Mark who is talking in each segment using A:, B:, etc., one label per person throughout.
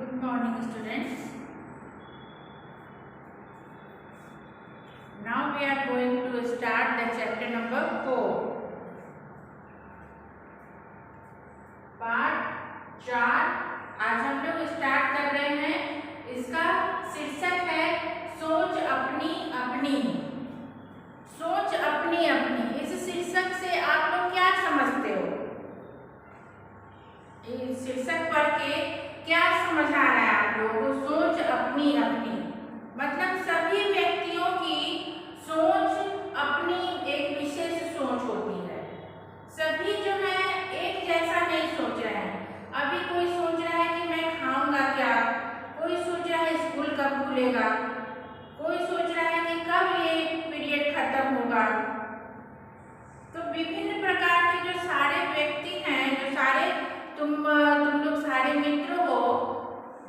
A: Good morning, students. Now we are going to start the chapter number 4. पाठ 4 आज हम लोग स्टार्ट कर रहे हैं। इसका शीर्षक है सोच अपनी अपनी। सोच अपनी अपनी। इस शीर्षक से आप लोग क्या समझते हो? इस शीर्षक पढ़ के क्या समझ आ रहा है आप लोगों को? सोच अपनी अपनी मतलब सभी व्यक्तियों की सोच अपनी एक विशेष सोच होती है। सभी जो है एक जैसा नहीं सोच रहे हैं। अभी कोई सोच रहा है कि मैं खाऊंगा क्या, कोई सोच रहा है स्कूल कब खुलेगा, कोई सोच रहा है कि कब ये पीरियड खत्म होगा। तो विभिन्न प्रकार के जो सारे व्यक्ति हैं, जो सारे तुम लोग सारे मित्र हो,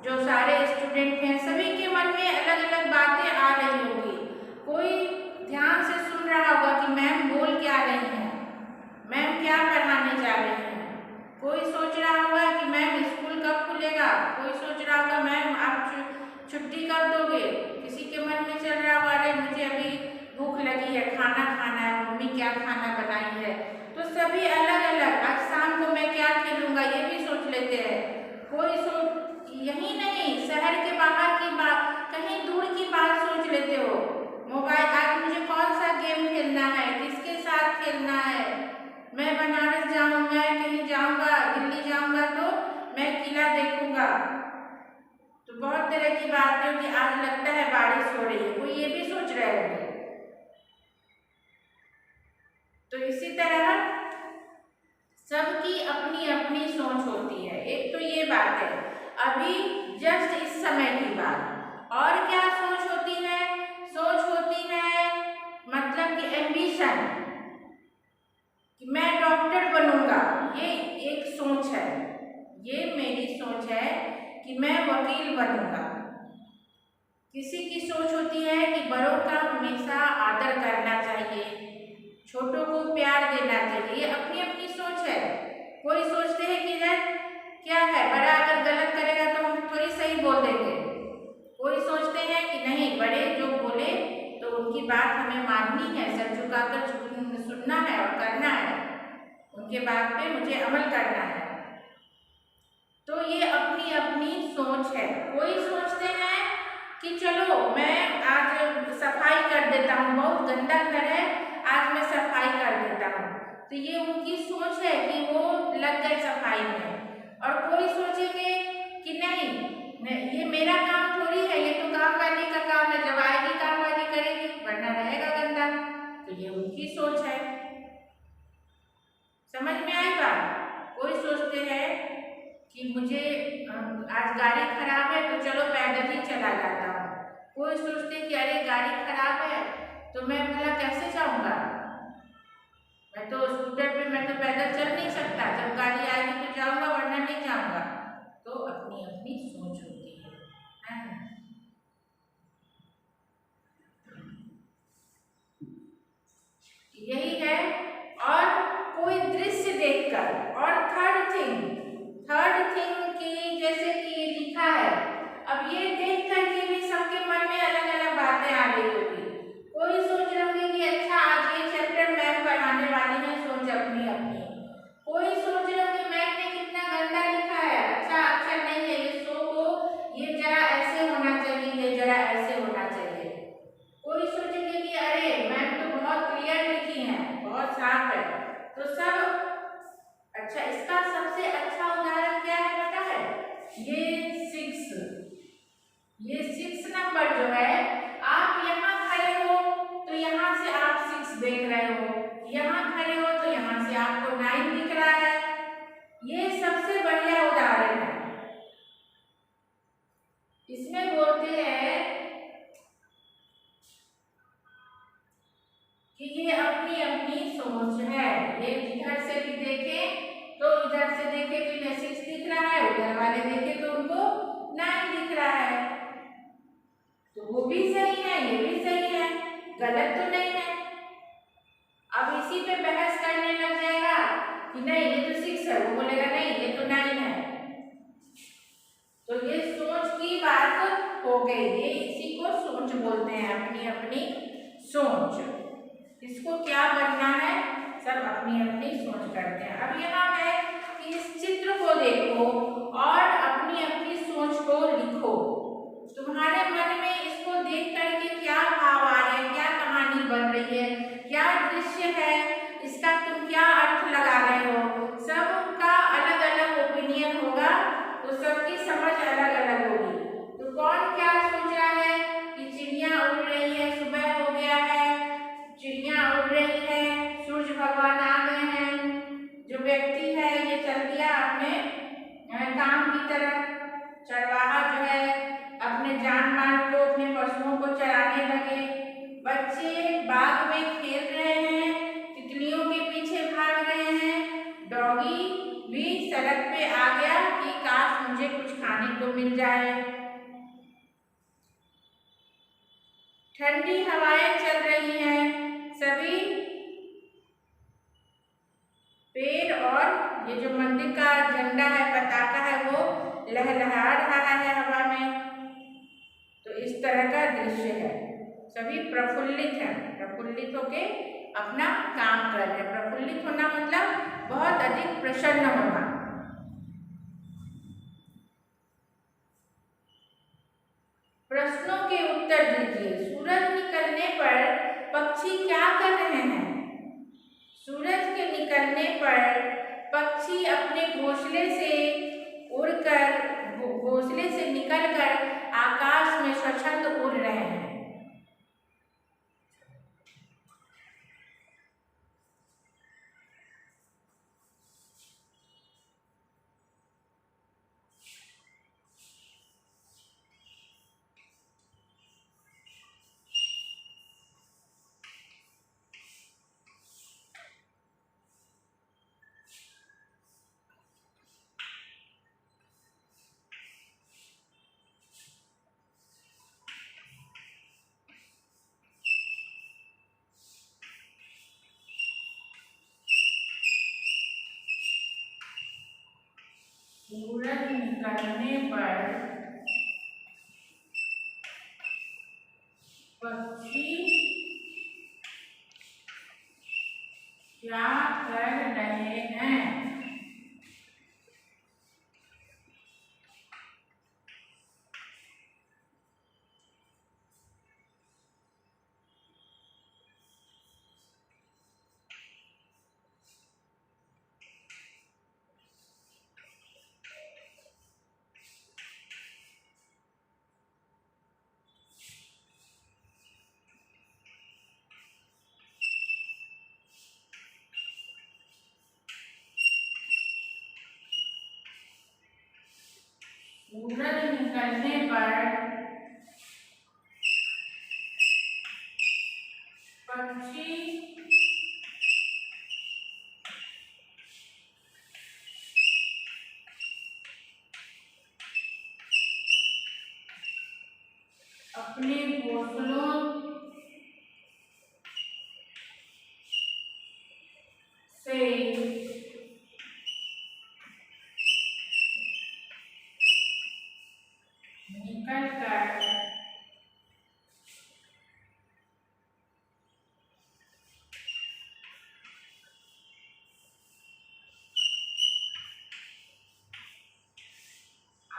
A: जो सारे स्टूडेंट हैं, सभी के मन में अलग अलग बातें आ रही होगी। कोई ध्यान से सुन रहा होगा कि मैम बोल क्या रही हैं, मैम क्या पढ़ाने जा रही हैं। कोई सोच रहा होगा कि मैम स्कूल कब खुलेगा, कोई सोच रहा होगा मैम आप छुट्टी कब दोगे। किसी के मन में चल रहा होगा अरे मुझे अभी भूख लगी है, खाना खाना है, मम्मी क्या खाना बनाई है। तो सभी अलग अलग, आज शाम को मैं क्या खेलूंगा ये भी सोच लेते हैं। कोई सोच यही नहीं, शहर के बाहर की बात, कहीं दूर की बात सोच लेते हो। मोबाइल, आज मुझे कौन सा गेम खेलना है, किसके साथ खेलना है, मैं बनारस जाऊंगा, कहीं जाऊंगा, दिल्ली जाऊंगा तो मैं किला देखूंगा। तो बहुत तरह की बातें होती। आज लगता है बारिश हो रही है, कोई ये भी सोच रहे होंगे। तो इसी तरह सबकी अपनी अपनी सोच होती है। एक तो ये बात है अभी जस्ट इस समय की बात। और क्या सोच होती है? सोच होती है मतलब कि एम्बिशन, कि मैं डॉक्टर बनूंगा, ये एक सोच है। ये मेरी सोच है कि मैं वकील बनूंगा। किसी की सोच होती है कि बड़ों का हमेशा आदर करना चाहिए, छोटों को प्यार देना चाहिए। ये अपनी अपनी सोच है। कोई सोचते हैं कि यार क्या है, बड़ा अगर गलत करेगा तो हम थोड़ी सही बोल देंगे। कोई सोचते हैं कि नहीं, बड़े जो बोले तो उनकी बात हमें माननी है, सर झुकाकर सुनना है और करना है, उनके बात पे मुझे अमल करना है। तो ये अपनी अपनी सोच है। कोई सोचते हैं कि चलो मैं आज सफाई कर देता हूँ, बहुत गंदा घर है, आज मैं सफाई कर देता हूँ। तो ये उनकी सोच है कि वो लग गए सफाई में। और कोई सोचेंगे कि नहीं, ये मेरा काम थोड़ी है, ये तो काम वाली का काम है, जब आएगी काम वाली करेगी, वरना रहेगा गंदा। तो ये उनकी सोच है। समझ में आई बात? कोई सोचते हैं कि मुझे आज गाड़ी खराब है तो चलो पैदल ही चला जाता हूँ। कोई सोचते कि अरे गाड़ी खराब है तो मैं भला कैसे जाऊंगा, मैं तो स्कूटर पे, मैं तो पैदल चल नहीं सकता, जब गाड़ी आएगी तो जाऊंगा वरना नहीं जाऊंगा। तो अपनी अपनी सोच होती है। यही है। और कोई दृश्य देखकर, और थर्ड थिंग की जैसे कि ये लिखा है, अब ये देख करके भी सबके मन में अलग अलग बातें आ रही होगी। कोई सोच रहे होंगे कि अच्छा आज ये चैप्टर मैम पढ़ाने वाली है, सोच अपनी अपनी। कोई सोच रहे होंगे मैम ने कितना गंदा लिखा है, अच्छा अक्षर नहीं है, ये सो को ये जरा ऐसे होना चाहिए, ये जरा ऐसे होना चाहिए। कोई सोचेंगे कि अरे मैम तो बहुत क्लियर लिखी है, बहुत साफ है। तो सब अच्छा, इसका सबसे अच्छा उदाहरण क्या है पता है? ये 6 नंबर जो है, आप यहाँ खड़े हो तो यहाँ से आप 6 देख रहे हो, यहाँ खड़े हो तो यहाँ से आपको 9 दिख रहा है। ये सबसे बढ़िया उदाहरण है। इसमें बोलते हैं कि ये अपनी अपनी सोच है। ये इधर से भी देखे तो इधर से देखे कि इन्हें 6 दिख रहा है, उधर वाले देखे तो उनको 9 दिख रहा है। तो वो भी सही है, ये भी सही है, गलत तो नहीं है। अब इसी पे बहस करने लग जाएगा कि नहीं ये तो 6 है, वो बोलेगा नहीं ये तो 9 है। तो ये सोच हो गई। ये इसी को सोच बोलते हैं, अपनी अपनी सोच। इसको क्या बनना है, सब अपनी अपनी सोच करते हैं। अब यहाँ है कि इस चित्र को देखो और अपनी अपनी सोच को लिखो। तुम्हारे मन में इसको देख करके क्या भाव आ रहे हैं, क्या कहानी बन रही है, क्या दृश्य है, इसका तुम क्या अर्थ लगा रहे हो। सबका अलग अलग ओपिनियन होगा, तो सबकी समझ अलग अलग होगी। तो कौन क्या सोच रहा है कि चिड़िया उड़ रही है, सुबह हो गया है, चिड़िया उड़ रही है, सूर्य भगवान आ गए हैं। जो व्यक्ति है ये चल दिया अपने काम की तरफ। चरवाहा जो है अपने जान माल को, अपने पशुओं को चराने लगे। बच्चे बाग में खेल रहे हैं, तितलियों के पीछे भाग रहे हैं। डॉगी भी सड़क पे आ गया कि काश मुझे कुछ खाने को मिल जाए। ठंडी हवाएं चल रही हैं, सभी पेड़ और ये जो मंदिर का झंडा है, पताका है, वो लहलहा रहा है हवा में। तो इस तरह का दृश्य है, सभी प्रफुल्लित हैं, प्रफुल्लित होके अपना काम कर रहे हैं। प्रफुल्लित होना मतलब बहुत अधिक प्रसन्न होना। प्रश्नों के उत्तर दीजिए। सूरज निकलने पर पक्षी क्या कर रहे हैं? सूरज के निकलने पर पक्षी अपने घोंसले से उड़कर, घोंसले से निकलकर आकाश में स्वच्छंद उड़ रहे हैं। सूरज निकलने पर पक्षी क्या कर रहे हैं? सूरज निकलने पर पक्षी अपने घोंसलों से निकलकर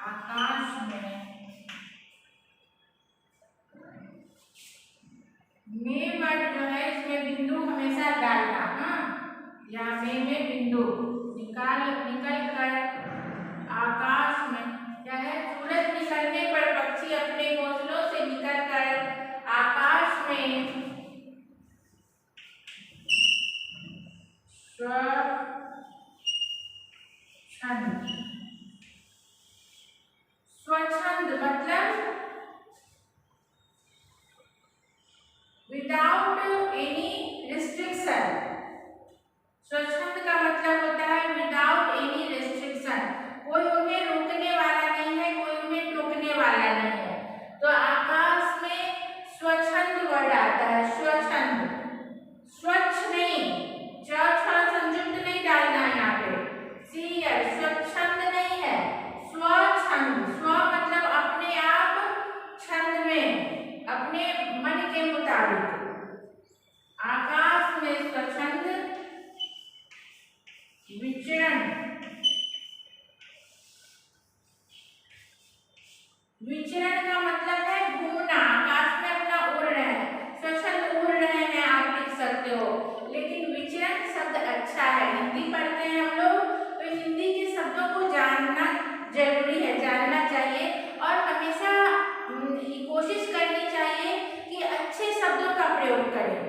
A: आकाश में में वर्ड जो है इसमें बिंदु हमेशा डालना। हाँ, यहाँ में बिंदु निकल कर आकाश में क्या है, सूरज निकलने पर पक्षी अपने घोंसलों से निकलकर आकाश में स्वच्छंद मतलब विदाउट एनी रिस्ट्रिक्शन। स्वच्छंद का मतलब होता है विदाउट एनी रिस्ट्रिक्शन, कोई उन्हें रोकने वाला नहीं है, कोई उन्हें टोकने वाला नहीं है। तो आकाश में स्वच्छंद वर्ड आता है, स्वच्छंद, स्वच्छ नहीं, संयुक्त नहीं डालना है यहाँ पे, स्वच्छंद नहीं है, स्वच्छंद। स्व मतलब अपने आप, छंद साबित। आकाश में स्वच्छंद विचरण, विचरण का मतलब है घूमना, आकाश में अपना उड़ रहे हैं, स्वच्छंद उड़ रहे हैं आप लिख सकते हो। लेकिन विचरण शब्द अच्छा है, हिंदी पढ़ते हैं हम लोग तो हिंदी के शब्दों को जानना जरूरी है, जानना चाहिए और हमेशा कोशिश करनी चाहिए कि अच्छे शब्दों का प्रयोग करें।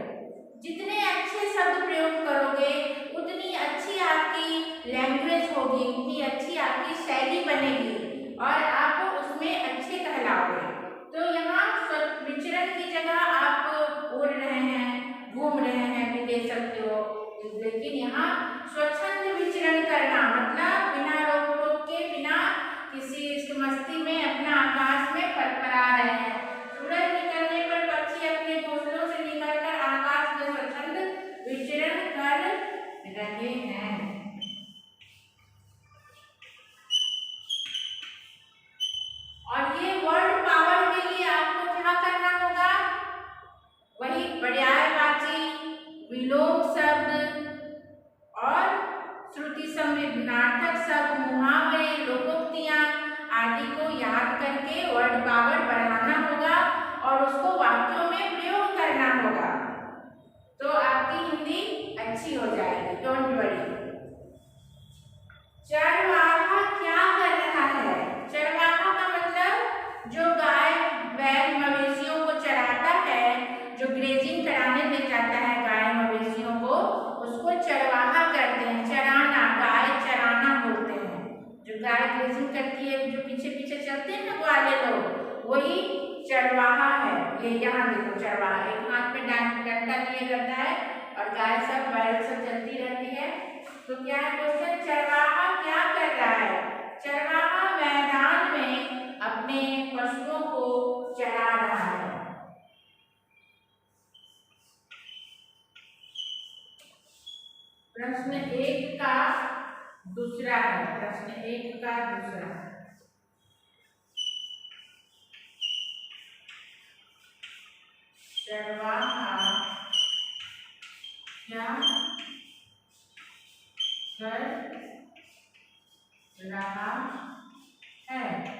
A: जितने अच्छे शब्द प्रयोग करोगे उतनी अच्छी आपकी लैंग्वेज होगी, उतनी अच्छी आपकी शैली बनेगी और आप उसमें अच्छे कहलाओगे। तो यहाँ विचरण की जगह आप उड़ रहे हैं, घूम रहे हैं भी दे सकते हो, लेकिन यहाँ स्वच्छंद विचरण करना मतलब बिना रोक टोक के, बिना किसी मस्ती में अपना आकाश में फरफरा रहे हैं। सूरज निकलने पर पक्षी अपने घोंसलों से निकलकर आकाश में स्वच्छंद विचरण कर रहे हैं। और ये वर्ड पावर के लिए आपको क्या करना होगा? वही पर्यायवाची, विलोम शब्द और श्रुति समृद्धार्थक शब्द, मुहावरे, लोकोक्तियां आदि को याद करके वर्ड पावर बढ़ाना होगा और उसको वाक्यों में प्रयोग करना होगा, तो आपकी हिंदी अच्छी हो जाएगी। Don't worry. चरवाहा क्या कर रहा है? चरवाहा का मतलब जो गाय बैल मवेशियों को चराता है, जो ग्रेजिंग कराने ले जाता है गाय मवेशियों को, उसको चरवाहा कहते हैं। चराना, गाय चराना बोलते हैं। जो गाय ग्रेजिंग करती है, जो पीछे पीछे चलते हैं ना ग्वाले लोग, वही चरवाहा है। ये यहाँ देखो चरवाहा, एक हाथ में डंडा लिए रहता है और गाय सब बैल सब चलती रहती है। तो क्या है क्वेश्चन? चरवाहा क्या कर रहा है? चरवाहा मैदान में अपने पशुओं को चरा रहा है। प्रश्न 1 का दूसरा है, प्रश्न 1 का दूसरा। चरवाहा क्या कर रहा है?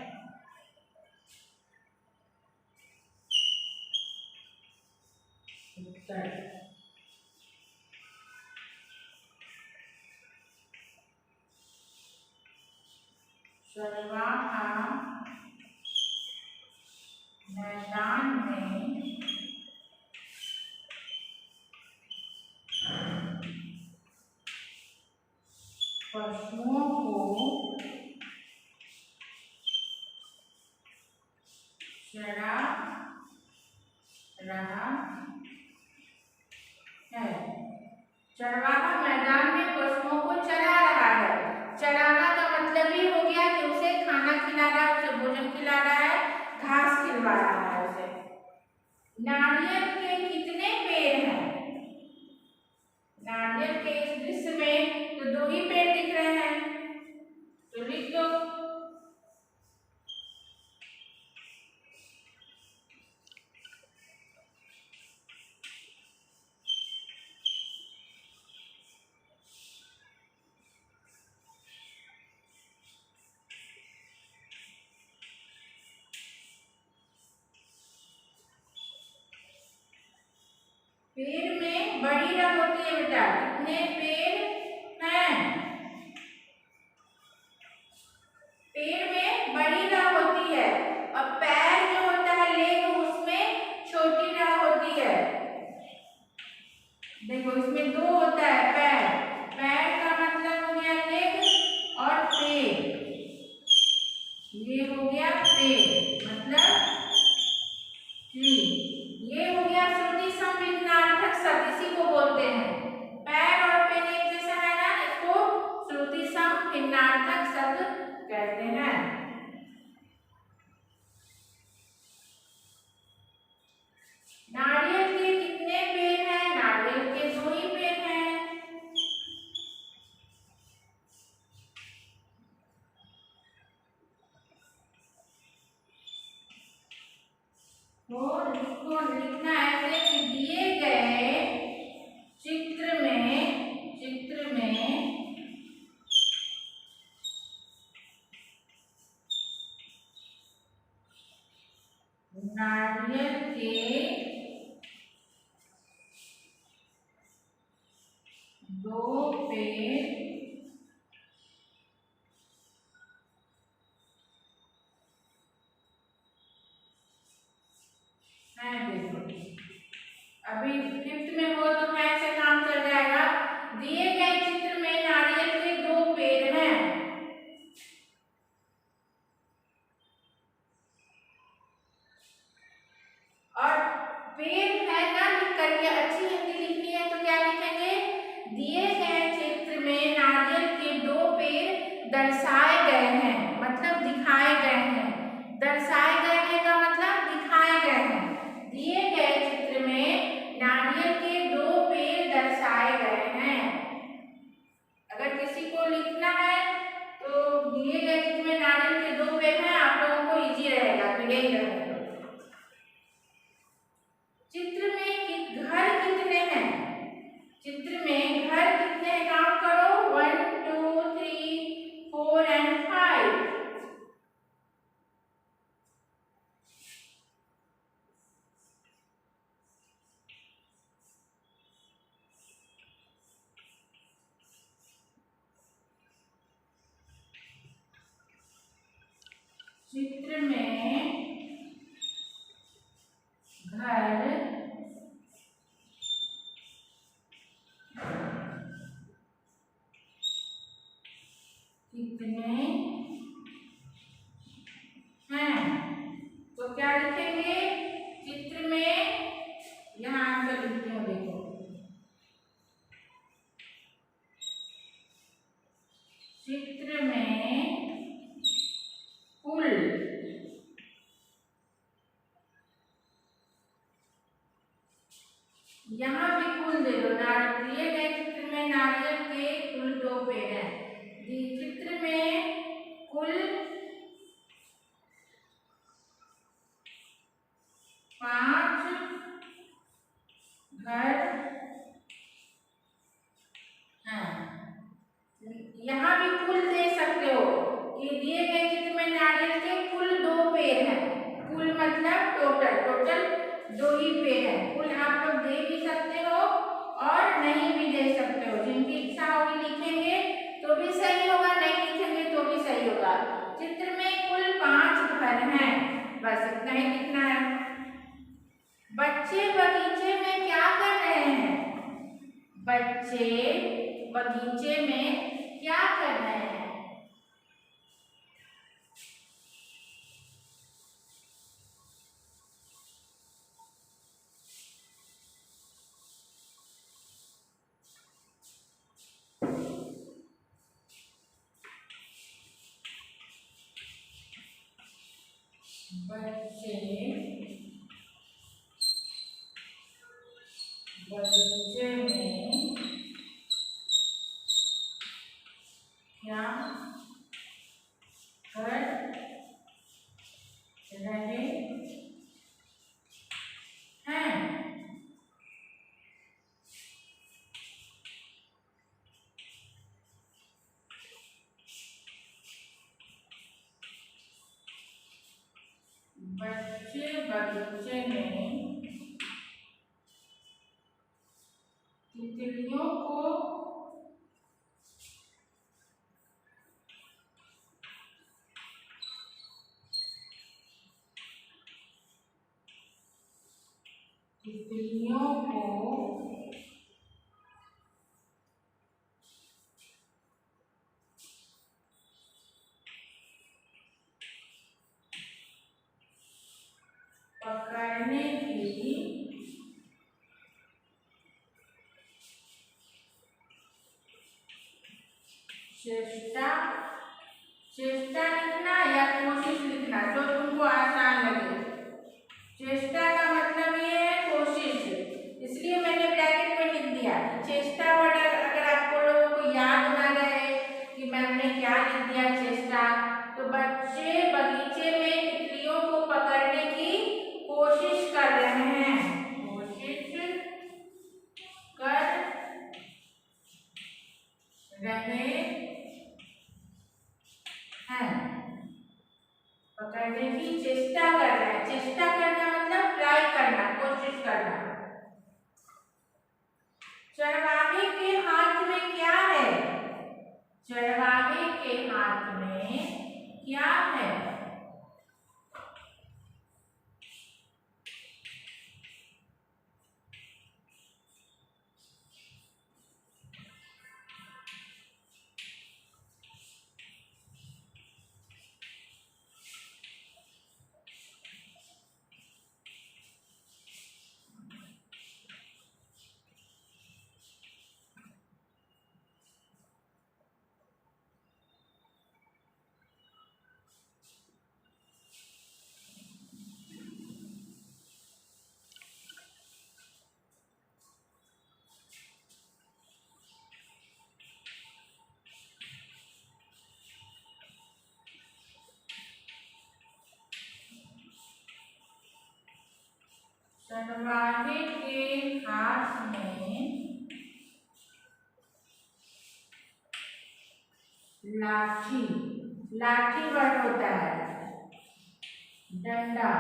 A: उत्तर चरवाहा मैदान में पशुओं को चरा रहा है। चरवाहा मैदान में पशुओं को चरा रहा है। चराना का मतलब ही हो गया कि उसे खाना खिला रहा है, उसे भोजन खिला रहा है, घास खिलवा रहा है उसे। नारियल के कितने पेड़ हैं? नारियल के इस दृश्य में तो 2 ही पेड़ दिख रहे हैं, तो लिख दो। पेड़ में बड़ी रंग होती है बेटा, कितने पेड़ हैं? पेड़ में बड़ी रंग होती है और पैर जो होता है लेग, उसमें छोटी रंग होती है। देखो इसमें 2 होता है पैर, पैर का मतलब हो गया लेग और पेड़, ये हो गया पेड़ मतलब ट्री। ये हो गया श्रुति समृद्धार्थक शब्द, इसी को बोलते हैं। पैर और पेन एक जैसा है ना, इसको श्रुति समृद्धार्थक शब्द कहते हैं। नारियल के कितने पेड़ हैं? नारियल के 2 ही पेड़ हैं। दिए गए चित्र में नारियल के 2 पेड़ दर्शाए गए हैं, मतलब दिखाए गए हैं। दर्शाए गए हैं का मतलब दिखाए गए हैं। दिए गए चित्र में नारियल के 2 पेड़ दर्शाए गए हैं। अगर किसी को लिखना है तो दिए गए चित्र में नारियल के 2 पेड़ हैं, आप लोगों को इजी रहेगा, तो यही रहेगा। चित्र में घर कितने हैं? चित्र में घर कितने हैं? काउंट करो, 1 2 3 4 एंड 5। चित्र में घर कितने हैं? तो क्या लिखेंगे चित्र में? यहाँ आंसर लिखती हूँ, देखो। चित्र में कुल यहाँ भी कुल दे दो। दिए गए चित्र में नारियल के कुल 2 पेड़ हैं। चित्र में कुल 5 घर हैं। यहाँ भी कुल दे सकते हो कि दिए गए चित्र में नारियल के कुल 2 पेड़ हैं। कुल मतलब टोटल 2 ही पेड़ हैं। कुल आप लोग दे भी सकते हो और नहीं भी दे सकते हो। जिनकी इच्छा होगी लिखेंगे तो भी सही होगा, नहीं लिखेंगे तो भी सही होगा। चित्र में कुल 5 घर हैं, बस इतना ही लिखना है। बच्चे बगीचे में क्या कर रहे हैं? बच्चे बगीचे में क्या कर रहे हैं? बच्चे बगीचे में क्या कर रहे हैं? बच्चे बगीचे में तितलियों को पकड़ने की चेष्टा लिखना या कोशिश लिखना, जो तुमको आसान लगे। चेष्टा का मतलब ये है कोशिश, इसलिए मैंने ब्रैकेट में लिख दिया। चेष्टा वर्ड अगर आपको लोगों को याद ना रहे कि मैंने क्या लिख दिया चेष्टा, तो बच्चे बगीचे में तितलियों को पकड़ने की कोशिश कर रहे हैं। कोशिश कर रहे हैं, पकड़ने की चेष्टा कर रहे हैं। चेष्टा करना मतलब ट्राई करना, कोशिश करना। चरवाहे के चरवाहे के हाथ में लाठी, लाठी वर्ड होता है डंडा।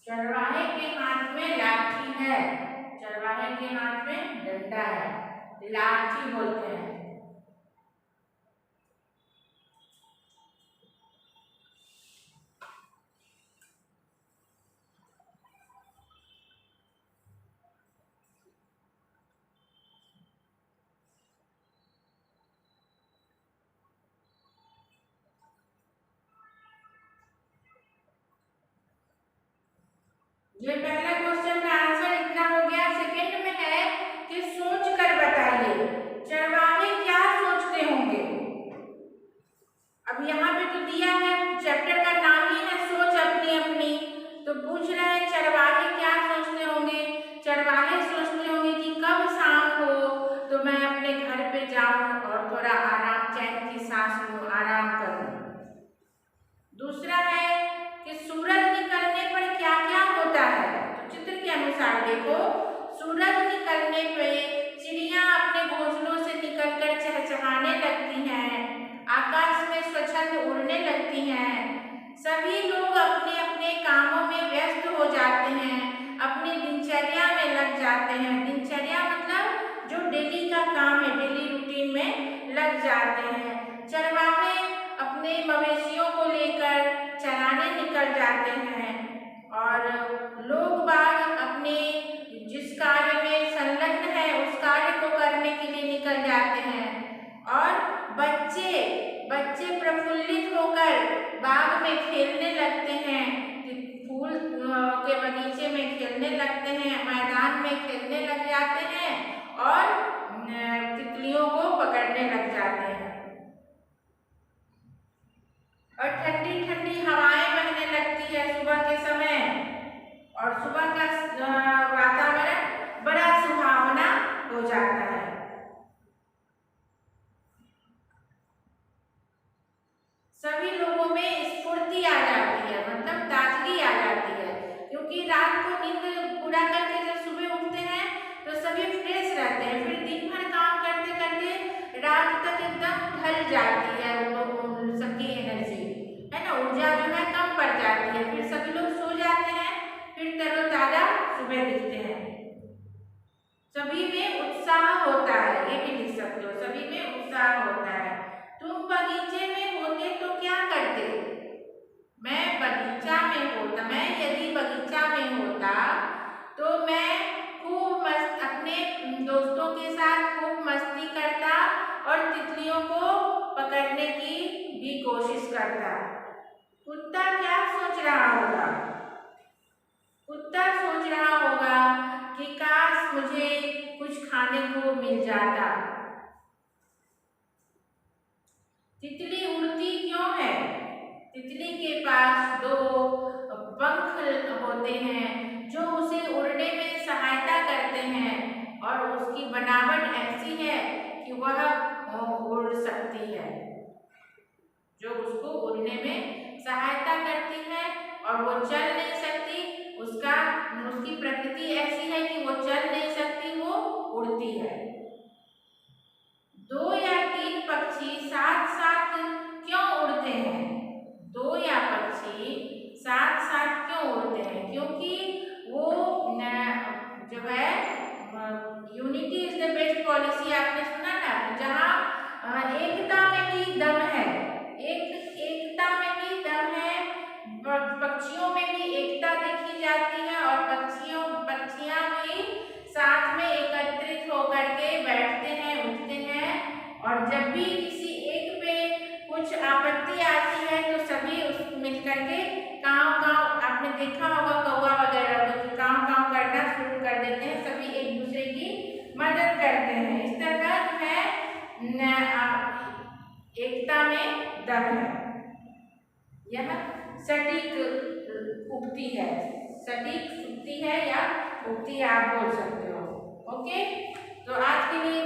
A: चरवाहे के हाथ में लाठी है, चरवाहे के हाथ में डंडा है, लाठी बोलते हैं। ये पहला क्वेश्चन का आंसर इतना हो गया। सेकंड में है कि सोच कर बताइए चरवाहे क्या सोचते होंगे। अब यहाँ पे तो दिया है, चैप्टर का नाम ही है सोच अपनी अपनी, तो पूछ रहे हैं चरवाहे क्या सोचते होंगे। चरवाहे सोचते होंगे कि कब शाम हो तो मैं अपने घर पे जाऊं और थोड़ा आराम, चैन की सांस लूं, आराम करूं। दूसरा है कि सूरज निकलने पर क्या क्या होता है। तो चित्र के अनुसार देखो, सूरज निकलने पे चिड़िया अपने घोंसलों से निकलकर चहचहाने लगती हैं, आकाश में स्वच्छंद उड़ने लगती हैं। सभी लोग अपने अपने कामों में व्यस्त हो जाते हैं, अपनी दिनचर्या में लग जाते हैं। दिनचर्या मतलब जो डेली का काम है, डेली रूटीन में लग जाते हैं। चरवाहे अपने मवेशियों को लेकर चराने निकल जाते हैं और लोग बाग अपने जिस कार्य में संलग्न है उस कार्य को करने के लिए निकल जाते हैं। और बच्चे प्रफुल्लित होकर बाग में खेलने लगते हैं, फूल के बगीचे में खेलने लगते हैं, मैदान में खेलने लग जाते हैं और तितलियों को पकड़ने लग जाते हैं। और ठंडी ठंडी हवाएं बहने लगती है सुबह के समय, और सुबह का वातावरण बड़ा सुहावना हो जाता है। सभी लोगों में स्फूर्ति आ जाती है, मतलब ताजगी आ जाती है, क्योंकि रात को नींद पूरा करके जब सुबह उठते हैं तो सभी फ्रेश रहते हैं। फिर दिन भर काम करते करते रात तक एकदम ढल जाती है सबकी एनर्जी, है ना, ऊर्जा जो है कम पड़ जाती है। फिर सभी लोग सो जाते हैं, फिर तरोताजा सुबह दिखते हैं। सभी में उत्साह होता है, ये भी लिख सकते हो, सभी में उत्साह होता है। तुम बगीचे में होते तो क्या करते। मैं यदि बगीचा में होता तो मैं खूब मस्त अपने दोस्तों के साथ खूब मस्ती करता और तितलियों को पकड़ने की भी कोशिश करता। कुत्ता क्या सोच रहा होगा। कुत्ता सोच रहा होगा कि काश मुझे कुछ खाने को मिल जाता। तितली उड़ती क्यों है। तितली के पास 2 पंख होते हैं जो उसे उड़ने में सहायता करते हैं, और उसकी बनावट ऐसी है कि वह उड़ सकती है, जो उसको उड़ने में सहायता करती है। और वो चल नहीं सकती, उसकी प्रकृति ऐसी है कि वो चल नहीं सकती, वो उड़ती है। 2 या 3 पक्षी साथ साथ क्यों उड़ते हैं। 2 या पक्षी साथ साथ क्यों उड़ते हैं, क्योंकि वो जो है unity is the best policy, आपने सुना ना, जहाँ एकता में ही दम है, एकता में ही दम है। पक्षियों में भी एकता देखी जाती है और पक्षियां भी साथ में एकत्रित होकर के बैठते हैं, उठते हैं, और जब भी किसी एक पे कुछ आपत्ति आती है तो सभी उस मिलकर के काव आपने देखा होगा कौवा वगैरह को काव करना शुरू कर देते हैं, सभी एक दूसरे की मदद करते हैं। इस तरह जो है एकता में दम है। यह सटीक उक्ति है, सटीक उक्ति है या उक्ति आप बोल सकते हो। ओके, तो आज के लिए